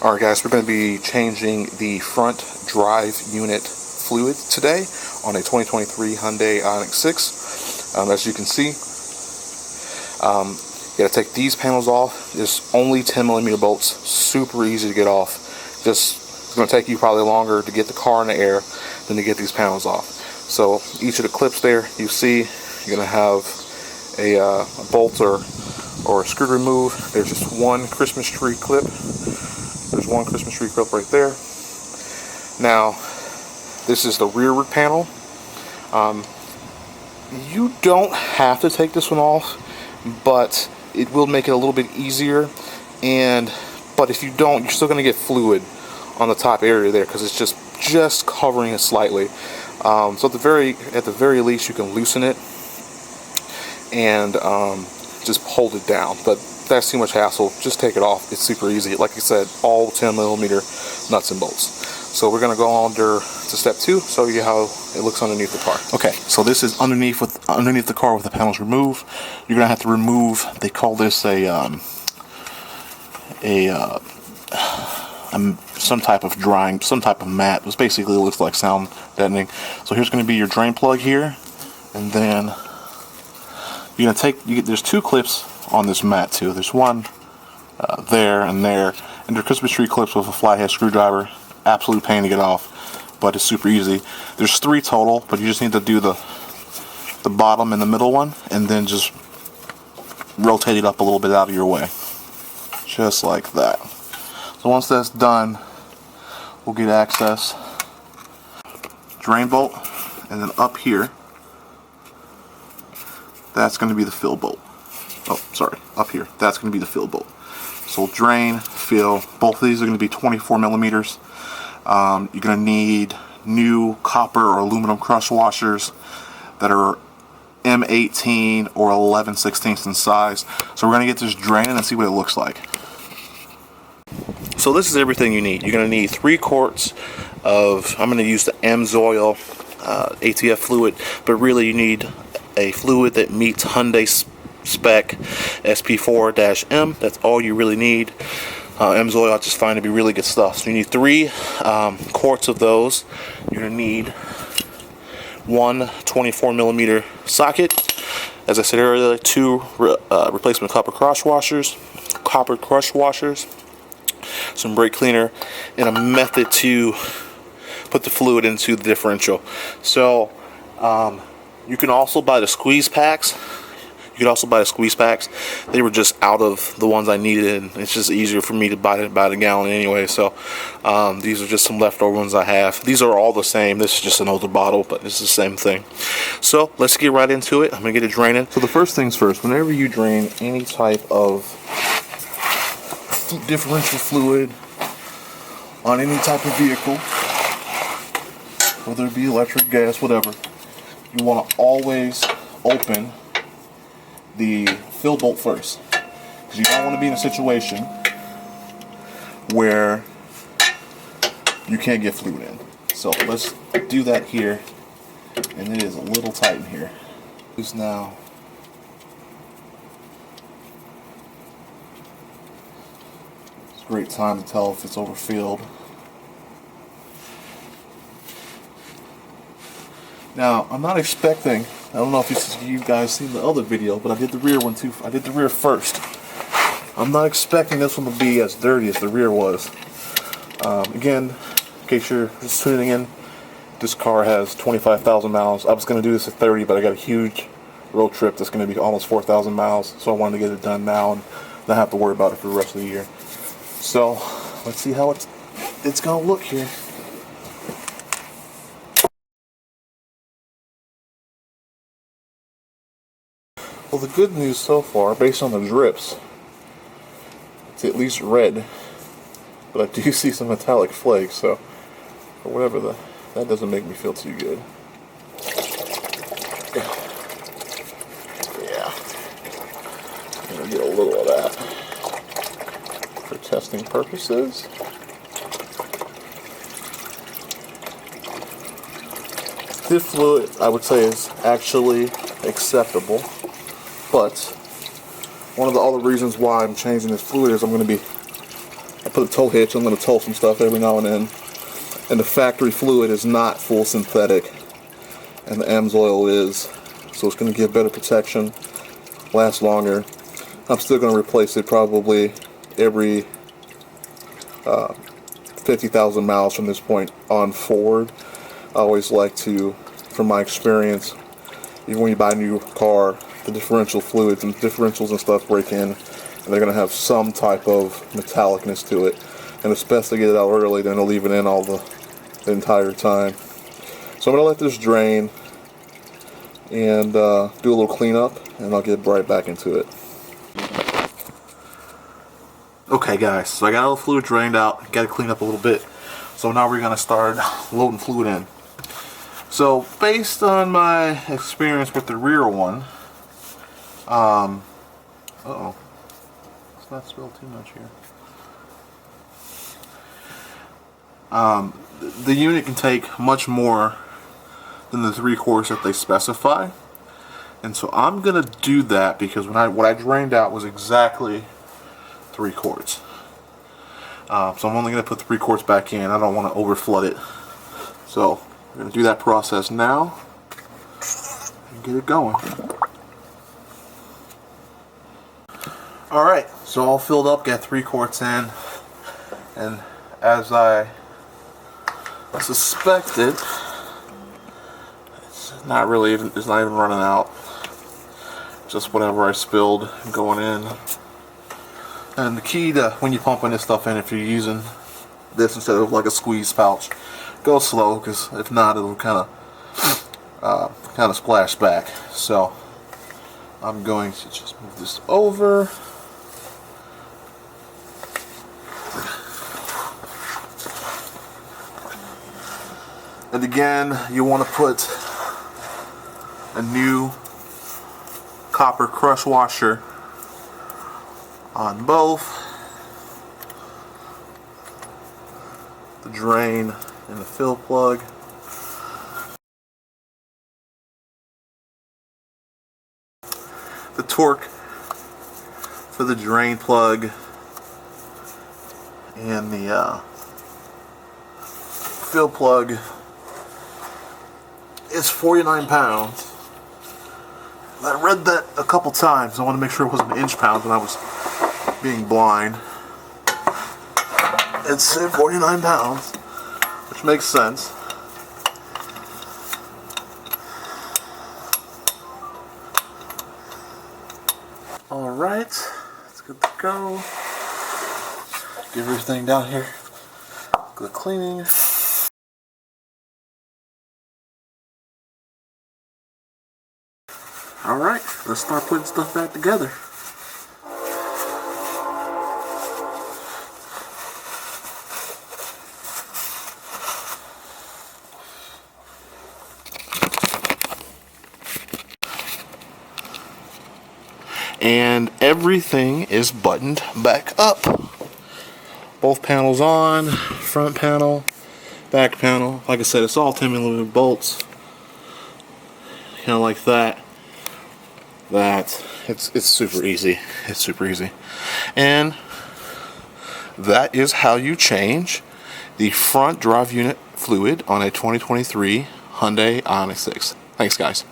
Alright guys, we're going to be changing the front drive unit fluid today on a 2023 Hyundai Ioniq 6. As you can see, you got to take these panels off. It's only 10mm bolts, super easy to get off. It's going to take you probably longer to get the car in the air than to get these panels off. So each of the clips there, you see, you're going to have a bolt or a screw to remove. There's just one Christmas tree clip. There's one Christmas tree clip right there. Now, this is the rearward panel. You don't have to take this one off, but it will make it a little bit easier. But if you don't, you're still going to get fluid on the top area there because it's just covering it slightly. So at the very least, you can loosen it and just hold it down. But that's too much hassle. Just take it off. It's super easy. Like I said, all 10mm nuts and bolts. So we're going to go under to step 2, show you how it looks underneath the car. Okay, so this is underneath the car with the panels removed. You're going to have to remove, they call this some type of drying, some type of mat. This basically looks like sound deadening. So here's going to be your drain plug here, and then you're going to take, there's 2 clips on this mat too. There's one there, and they're Christmas tree clips with a flathead screwdriver. Absolute pain to get off, but it's super easy. There's 3 total, but you just need to do the bottom and the middle one, and then just rotate it up a little bit out of your way, just like that. So once that's done, we'll get access drain bolt, and then up here, that's going to be the fill bolt. Oh, sorry, up here, that's going to be the fill bolt. So drain, fill, both of these are going to be 24mm. You're going to need new copper or aluminum crush washers that are M18 or 11/16 in size. So we're going to get this draining and see what it looks like. So this is everything you need. You're going to need 3 quarts of, I'm going to use the Amsoil ATF fluid, but really you need a fluid that meets Hyundai spec SP4-M. That's all you really need. Amsoil I just find to be really good stuff. So you need 3 quarts of those. You're going to need one 24mm socket. As I said earlier, 2 replacement copper crush washers, some brake cleaner, and a method to put the fluid into the differential. So you can also buy the squeeze packs. They were just out of the ones I needed, and it's just easier for me to buy the gallon anyway. So these are just some leftover ones I have. These are all the same. This is just an older bottle, but it's the same thing. So let's get right into it. I'm gonna get it draining. So the first things first, whenever you drain any type of differential fluid on any type of vehicle, whether it be electric, gas, whatever, you want to always open the fill bolt first, because you don't want to be in a situation where you can't get fluid in. So let's do that here, and it is a little tight in here. This now. It's a great time to tell if it's overfilled. Now, I'm not expecting, I don't know if you guys seen the other video, but I did the rear one too. I did the rear first. I'm not expecting this one to be as dirty as the rear was. Again, in case you're just tuning in, this car has 25,000 miles. I was going to do this at 30, but I got a huge road trip that's going to be almost 4,000 miles, so I wanted to get it done now and not have to worry about it for the rest of the year. So, let's see how it's going to look here. Well, the good news so far, based on the drips, it's at least red, but I do see some metallic flakes, so or whatever, that doesn't make me feel too good. Yeah, I'm gonna get a little of that for testing purposes. This fluid, I would say, is actually acceptable. But one of the other reasons why I'm changing this fluid is I'm going to be put a tow hitch. I'm going to tow some stuff every now and then. And the factory fluid is not full synthetic, and the Amsoil is, so it's going to give better protection, last longer. I'm still going to replace it probably every 50,000 miles from this point on forward. I always like to, from my experience, even when you buy a new car, the differential fluids and differentials and stuff break in, and they're going to have some type of metallicness to it. And it's best to get it out early than to leave it in all the entire time. So I'm going to let this drain and do a little cleanup, and I'll get right back into it. Okay guys, so I got all the fluid drained out, got to clean up a little bit. So now we're going to start loading fluid in. So based on my experience with the rear one, uh-oh, let's not spill too much here. The unit can take much more than the 3 quarts that they specify, and so I'm gonna do that because what I drained out was exactly 3 quarts. So I'm only gonna put 3 quarts back in. I don't want to over flood it, so we're gonna do that process now and get it going. All right, so all filled up, got 3 quarts in, and as I suspected, it's not even running out. Just whatever I spilled going in. And the key to when you're pumping this stuff in, if you're using this instead of like a squeeze pouch, go slow, because if not, it'll kind of splash back. So I'm going to just move this over. And again, you want to put a new copper crush washer on both the drain and the fill plug. The torque for the drain plug and the fill plug is 49 pounds. I read that a couple times. I want to make sure it wasn't inch pounds when I was being blind. It said 49 pounds, which makes sense. Alright, it's good to go. Give everything down here good cleaning. Alright, let's start putting stuff back together. And everything is buttoned back up. Both panels on, front panel, back panel. Like I said, it's all 10mm bolts. Kind of like that. It's super easy. It's super easy. And that is how you change the front drive unit fluid on a 2023 Hyundai Ioniq 6. Thanks guys.